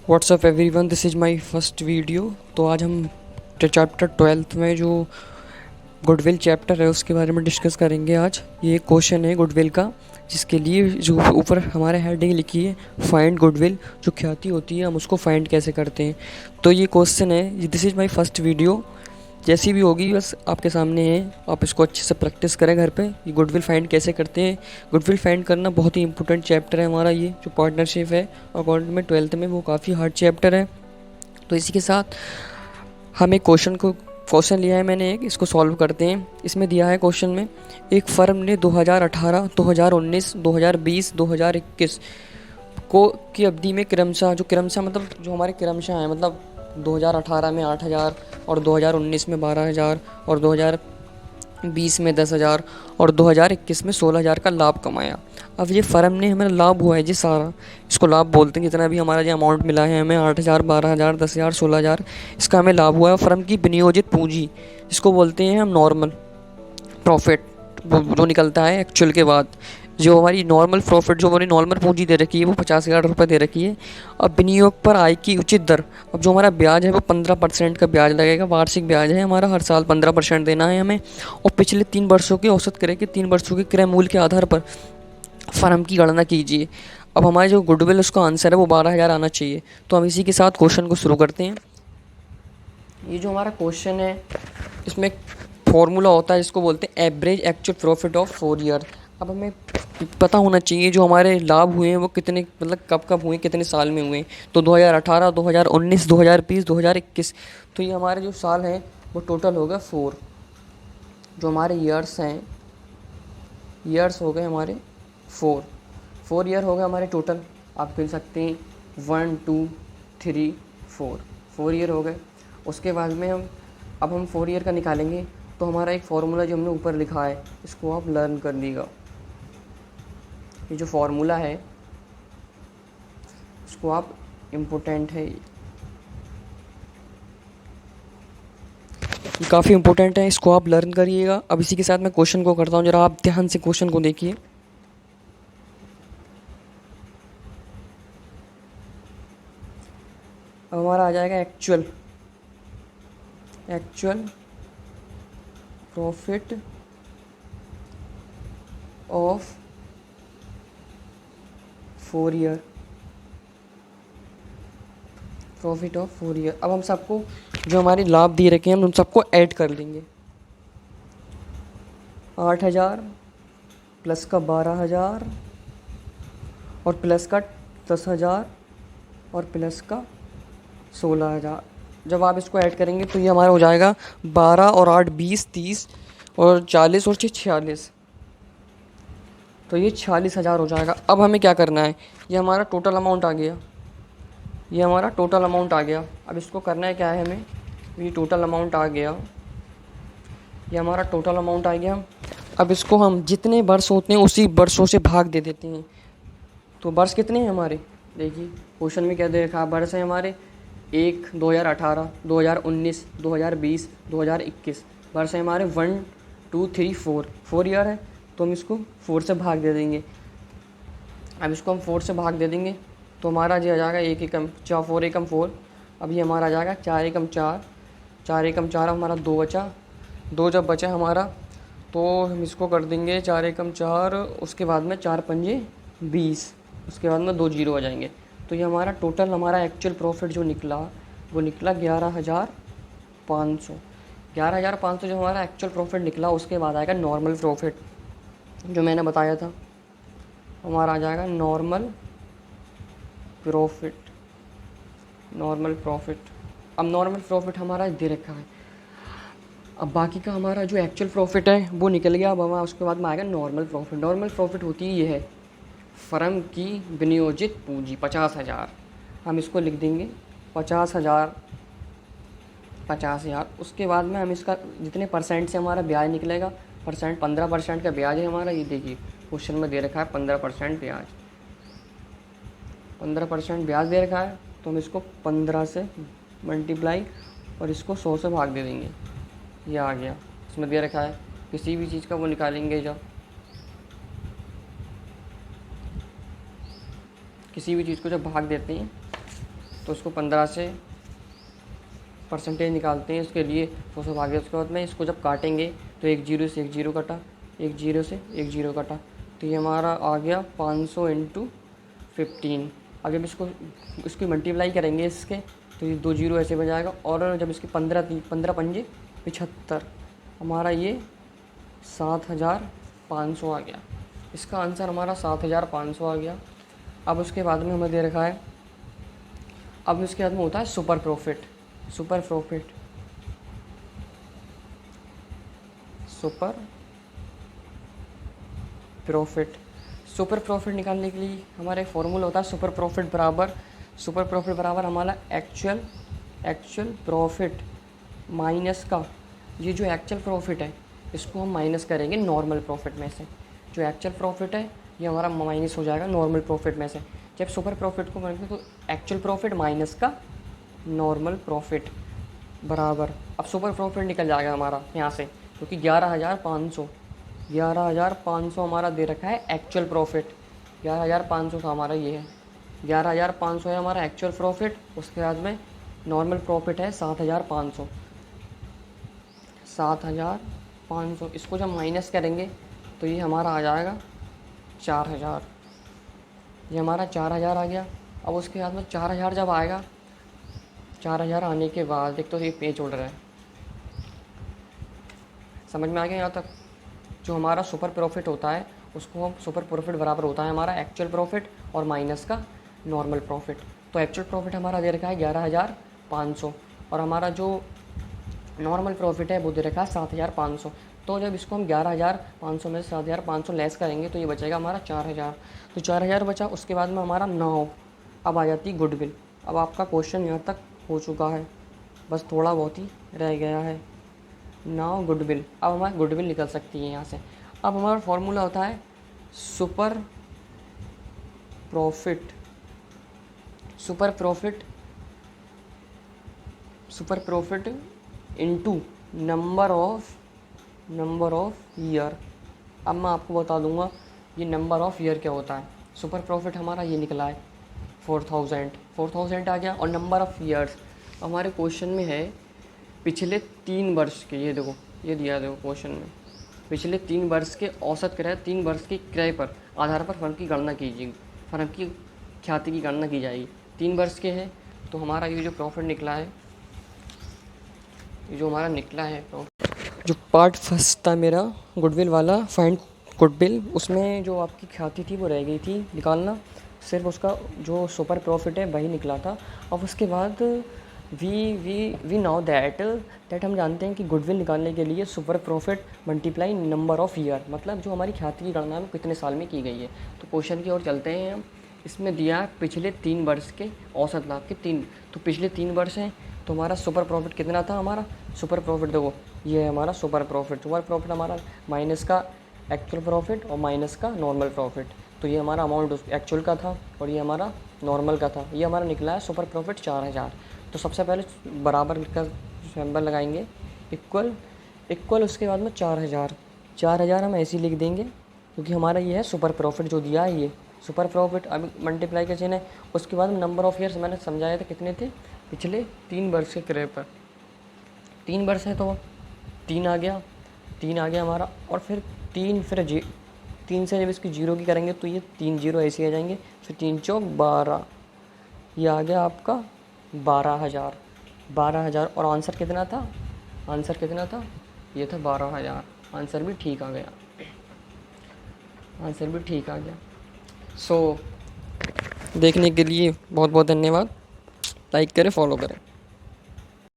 WhatsApp everyone, this is my first video. तो आज हम चैप्टर 12th में जो गुडविल चैप्टर है उसके बारे में डिस्कस करेंगे। आज ये एक क्वेश्चन है गुडविल का, जिसके लिए जो ऊपर हमारे हेडिंग लिखी है फाइंड गुडविल, जो ख्याति होती है हम उसको फाइंड कैसे करते हैं। तो ये क्वेश्चन है, this is my first video. जैसी भी होगी बस आपके सामने है, आप इसको अच्छे से प्रैक्टिस करें घर पे। ये गुडविल फाइंड कैसे करते हैं। गुडविल फाइंड करना बहुत ही इंपॉर्टेंट चैप्टर है हमारा। ये जो पार्टनरशिप है अकाउंट में 12th में, वो काफ़ी हार्ड चैप्टर है। तो इसी के साथ हम एक क्वेश्चन लिया है मैंने, एक इसको सॉल्व करते हैं। इसमें दिया है क्वेश्चन में, एक फर्म ने 2018, 2019, 2020, 2021 को की अवधि में क्रमशः मतलब जो हमारे क्रमशः हैं, मतलब 2018 में 8,000 और 2019 में 12,000 और 2020 में 10,000 और 2021 में 16,000 का लाभ कमाया। अब ये फर्म ने हमें लाभ हुआ है जी सारा, इसको लाभ बोलते हैं। जितना भी हमारा जो अमाउंट मिला है हमें 8,000, 12,000, 10,000, 16,000, इसका हमें लाभ हुआ है। फर्म की विनियोजित पूंजी, इसको बोलते हैं हम नॉर्मल प्रॉफिट, जो निकलता है एक्चुअल के बाद। जो हमारी नॉर्मल प्रॉफिट, जो हमारी नॉर्मल पूंजी दे रखी है वो 50,000 रुपये दे रखी है। अब विनियोग पर आय की उचित दर, अब जो हमारा ब्याज है वो 15% का ब्याज लगेगा। वार्षिक ब्याज है हमारा, हर साल 15% देना है हमें। और पिछले 3 वर्षों के औसत क्रय के 3 वर्षों के क्रय मूल्य के आधार पर फर्म की गणना कीजिए। अब हमारे जो गुडविल उसका आंसर है वो 12,000 आना चाहिए। तो हम इसी के साथ क्वेश्चन को शुरू करते हैं। ये जो हमारा क्वेश्चन है, इसमें फॉर्मूला होता है जिसको बोलते हैं average actual profit of 4 year. अब हमें पता होना चाहिए जो हमारे लाभ हुए हैं वो कितने, मतलब कब कब हुए, कितने साल में हुए। तो 2018, 2019, 2020, 2021, तो ये हमारे जो साल हैं वो टोटल होगा 4। जो हमारे ईयर्स हैं, ईयर्स हो गए हमारे 4 ईयर हो गए हमारे टोटल। आप कह सकते हैं 1, 2, 3, 4 ईयर हो गए। उसके बाद में हम 4 ईयर का निकालेंगे। तो हमारा एक फार्मूला जो हमने ऊपर लिखा है, इसको आप लर्न कर लीजिएगा। ये जो फार्मूला है इसको आप, इम्पोर्टेंट है, ये काफ़ी इम्पोर्टेंट है, इसको आप लर्न करिएगा। अब इसी के साथ मैं क्वेश्चन को करता हूँ, जरा आप ध्यान से क्वेश्चन को देखिए। अब हमारा आ जाएगा actual profit of 4 year, profit of 4 year. अब हम सबको जो हमारे लाभ दिए रखे हैं हम उन सबको ऐड कर लेंगे। 8,000 प्लस का 12,000 और प्लस का 10,000 और प्लस का 16,000। जब आप इसको ऐड करेंगे तो ये हमारा हो जाएगा 12 और 8, 20, 30 और 40 और 6, 46। तो ये 46,000 हो जाएगा। अब हमें क्या करना है, ये हमारा टोटल अमाउंट आ गया, ये हमारा टोटल अमाउंट आ गया। अब इसको करना है क्या है हमें, ये टोटल अमाउंट आ गया, ये हमारा टोटल अमाउंट आ गया। अब इसको हम जितने वर्ष होते हैं उसी वर्षों से भाग दे देते हैं। तो वर्ष कितने हैं हमारे, देखिए क्वेश्चन में क्या दे रखा है, वर्ष है हमारे 1, 2018, 2019, 2020, 2021। वर्ष है हमारे 1, 2, 3, 4 ईयर है। तो हम इसको 4 से भाग दे देंगे। अब इसको हम 4 से भाग दे देंगे तो हमारा ये आ जाएगा 1 एकम 4, 4 एकम 4। अब ये हमारा आ जाएगा 4 एकम 4, 4 एकम 4, हमारा 2 बचा। 2 जब बचा हमारा तो हम इसको कर देंगे 4 एकम 4, उसके बाद में 4 पंजे 20, उसके बाद में 2 जीरो आ जाएंगे। तो ये हमारा टोटल, हमारा एक्चुअल प्रॉफिट जो निकला वो निकला 11,500। 11,500 जो हमारा एक्चुअल प्रॉफिट निकला। उसके बाद आएगा नॉर्मल प्रॉफिट, जो मैंने बताया था, हमारा आ जाएगा नॉर्मल प्रॉफिट। अब नॉर्मल प्रॉफिट हमारा दे रखा है। अब बाकी का हमारा जो एक्चुअल प्रॉफिट है वो निकल गया। अब हमारा उसके बाद में आएगा नॉर्मल प्रॉफिट। नॉर्मल प्रॉफिट होती है, ये है फर्म की विनियोजित पूंजी 50,000। हम इसको लिख देंगे 50,000, 50,000। उसके बाद में हम इसका जितने परसेंट से हमारा ब्याज निकलेगा, परसेंट 15% का ब्याज है हमारा। ये देखिए क्वेश्चन में दे रखा है 15% ब्याज, 15% ब्याज दे रखा है। तो हम इसको 15 से मल्टीप्लाई और इसको 100 से भाग दे देंगे। ये आ गया, इसमें दे रखा है किसी भी चीज़ का वो निकालेंगे, जब किसी भी चीज़ को जब भाग देते हैं तो उसको 15 से परसेंटेज निकालते हैं उसके लिए, वो सब आगे। उसके बाद में इसको जब काटेंगे तो एक जीरो से एक जीरो कटा, एक जीरो से एक जीरो कटा, तो ये हमारा आ गया 500 इंटू 15। अब जब इसकी मल्टीप्लाई करेंगे इसके, तो ये 2 जीरो ऐसे बन जाएगा। और जब इसके 15 पंजे 75, हमारा ये 7500 आ गया। इसका आंसर हमारा 7500 आ गया। अब उसके बाद में हमें दे रखा है, अब उसके बाद में होता है super profit. Super profit super profit super profit निकालने के लिए हमारा एक फॉर्मूला होता है, सुपर प्रॉफिट बराबर हमारा एक्चुअल प्रॉफिट माइनस का, ये जो एक्चुअल प्रॉफिट है इसको हम माइनस करेंगे नॉर्मल प्रॉफिट में से। जो एक्चुअल प्रॉफिट है ये हमारा माइनस हो जाएगा नॉर्मल प्रॉफिट में से। जब सुपर प्रॉफिट को करेंगे तो एक्चुअल प्रॉफिट माइनस का नॉर्मल प्रॉफिट बराबर, अब सुपर प्रॉफिट निकल जाएगा हमारा यहाँ से, क्योंकि 11,500 हमारा दे रखा है एक्चुअल प्रॉफिट। 11,500 का हमारा ये है, 11,500 है हमारा एक्चुअल प्रॉफिट। उसके बाद में नॉर्मल प्रॉफिट है 7,500। इसको जब माइनस करेंगे तो ये हमारा आ जाएगा 4,000। ये हमारा 4,000 आ गया। अब उसके बाद में 4,000 जब आएगा, 4,000 आने के बाद एक तो ये पेज उड़ रहा है, समझ में आ गया यहाँ तक। जो हमारा सुपर प्रॉफिट होता है उसको हम सुपर प्रॉफिट बराबर होता है हमारा एक्चुअल प्रॉफिट और माइनस का नॉर्मल प्रॉफिट। तो एक्चुअल प्रॉफिट हमारा दे रखा है 11,500 और हमारा जो नॉर्मल प्रॉफिट है वो दे रखा है 7,500। तो जब इसको हम 11,500 में से 7,500 लेस करेंगे तो ये बचेगा हमारा 4,000। तो 4,000 बचा। उसके बाद में हमारा 9, अब आ जाती गुडविल। अब आपका क्वेश्चन यहाँ तक हो चुका है, बस थोड़ा बहुत ही रह गया है। नाउ गुडविल, अब हमारी गुडविल निकल सकती है यहाँ से। अब हमारा फॉर्मूला होता है super profit into number of year. अब मैं आपको बता दूंगा ये नंबर ऑफ ईयर क्या होता है। सुपर प्रॉफिट हमारा ये निकला है 4,000 आ गया। और नंबर ऑफ ईयर्स हमारे क्वेश्चन में है पिछले 3 वर्ष के, ये देखो ये दिया देखो क्वेश्चन में, पिछले 3 वर्ष के औसत क्रय, 3 वर्ष के क्रय पर आधार पर फर्म की गणना कीजिए, फर्म की ख्याति की गणना की जाएगी। 3 वर्ष के हैं तो हमारा ये जो प्रॉफिट निकला है, जो हमारा निकला है जो पार्ट फर्स्ट था मेरा गुडविल वाला, फाइंड गुडविल, उसमें जो आपकी ख्याति थी वो रह गई थी निकालना। सिर्फ उसका जो सुपर प्रॉफिट है वही निकला था। और उसके बाद वी नाउ दैट हम जानते हैं कि गुडविल निकालने के लिए super profit multiply number of year, मतलब जो हमारी ख्याति की गणना में कितने साल में की गई है। तो क्वेश्चन की ओर चलते हैं हम। इसमें दिया है पिछले 3 वर्ष के औसत लाभ के 3, तो पिछले 3 वर्ष हैं तो हमारा सुपर प्रॉफिट कितना था। हमारा सुपर प्रॉफिट देखो ये है हमारा सुपर प्रॉफिट हमारा माइनस का एक्चुअल प्रॉफिट और माइनस का नॉर्मल प्रॉफिट। तो ये हमारा अमाउंट एक्चुअल का था और ये हमारा नॉर्मल का था। ये हमारा निकला है सुपर प्रॉफिट 4,000। तो सबसे पहले बराबर का सिंबल लगाएंगे, इक्वल उसके बाद में 4,000 हम ऐसे ही लिख देंगे क्योंकि हमारा ये है सुपर प्रॉफिट जो दिया है ये सुपर प्रॉफिट। अब मल्टीप्लाई का चिन्ह है। उसके बाद में नंबर ऑफ ईयर्स मैंने समझाया था कितने थे, पिछले 3 वर्ष के क्रय पर। 3 वर्ष है तो 3 आ गया हमारा। और फिर 3 से जब इसकी जीरो की करेंगे तो ये 3 जीरो ऐसे आ जाएंगे। फिर 3 चौक 12, ये आ गया आपका 12,000। और आंसर कितना था, ये था 12,000। आंसर भी ठीक आ गया। सो देखने के लिए बहुत बहुत धन्यवाद। लाइक करें, फॉलो करें।